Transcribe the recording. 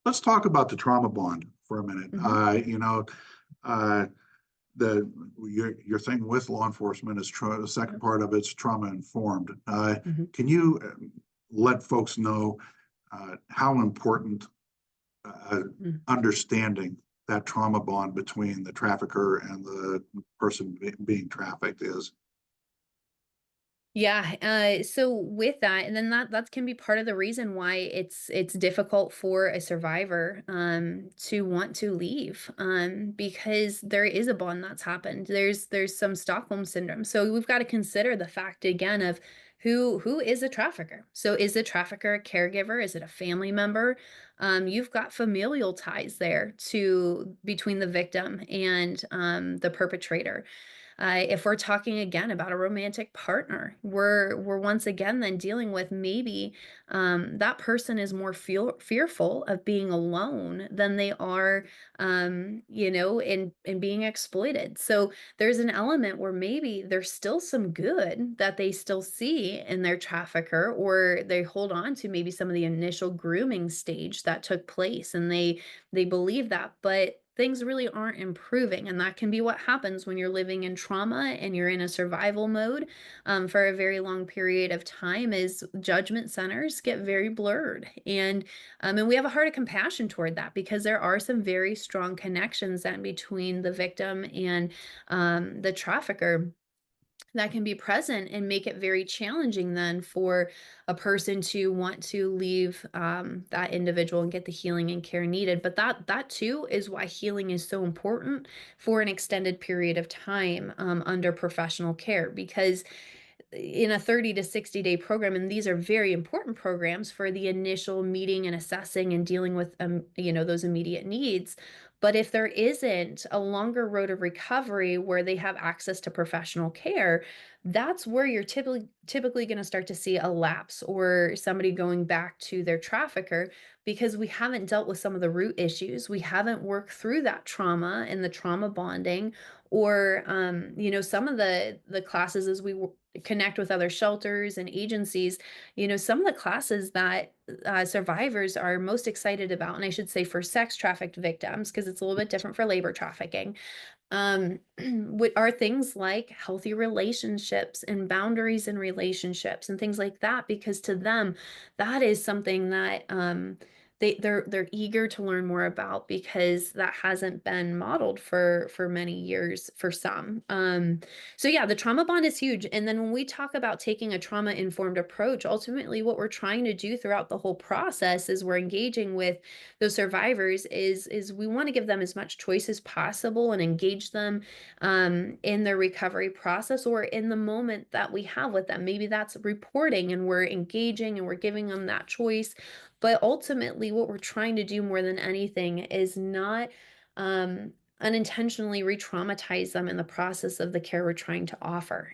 let's talk about the trauma bond for a minute. You know, your thing with law enforcement is the second part of it's trauma informed. Can you let folks know how important understanding that trauma bond between the trafficker and the person being trafficked is? Yeah, so with that, and then that can be part of the reason why it's difficult for a survivor to want to leave because there is a bond that's happened. There's some Stockholm syndrome. So we've got to consider the fact again of who is a trafficker. So is the trafficker a caregiver? Is it a family member? You've got familial ties there to between the victim and the perpetrator. If we're talking again about a romantic partner, we're once again then dealing with maybe that person is more fearful of being alone than they are, in being exploited. So there's an element where maybe there's still some good that they still see in their trafficker, or they hold on to maybe some of the initial grooming stage that took place, and they believe that, but things really aren't improving. And that can be what happens when you're living in trauma and you're in a survival mode for a very long period of time is judgment centers get very blurred. And we have a heart of compassion toward that because there are some very strong connections then between the victim and the trafficker that can be present and make it very challenging then for a person to want to leave that individual and get the healing and care needed. But that too is why healing is so important for an extended period of time under professional care, because in a 30 to 60-day program, and these are very important programs for the initial meeting and assessing and dealing with those immediate needs. But if there isn't a longer road of recovery where they have access to professional care, that's where you're typically going to start to see a lapse or somebody going back to their trafficker, because we haven't dealt with some of the root issues. We haven't worked through that trauma and the trauma bonding, or some of the classes as we connect with other shelters and agencies, some of the classes that survivors are most excited about, and I should say for sex trafficked victims, because it's a little bit different for labor trafficking, are things like healthy relationships and boundaries in relationships and things like that, because to them, that is something that they're eager to learn more about, because that hasn't been modeled for many years for some. So yeah, the trauma bond is huge. And then when we talk about taking a trauma informed approach, ultimately what we're trying to do throughout the whole process is we're engaging with those survivors is we want to give them as much choice as possible and engage them in their recovery process or in the moment that we have with them. Maybe that's reporting and we're engaging and we're giving them that choice. But ultimately, what we're trying to do more than anything is not unintentionally re-traumatize them in the process of the care we're trying to offer.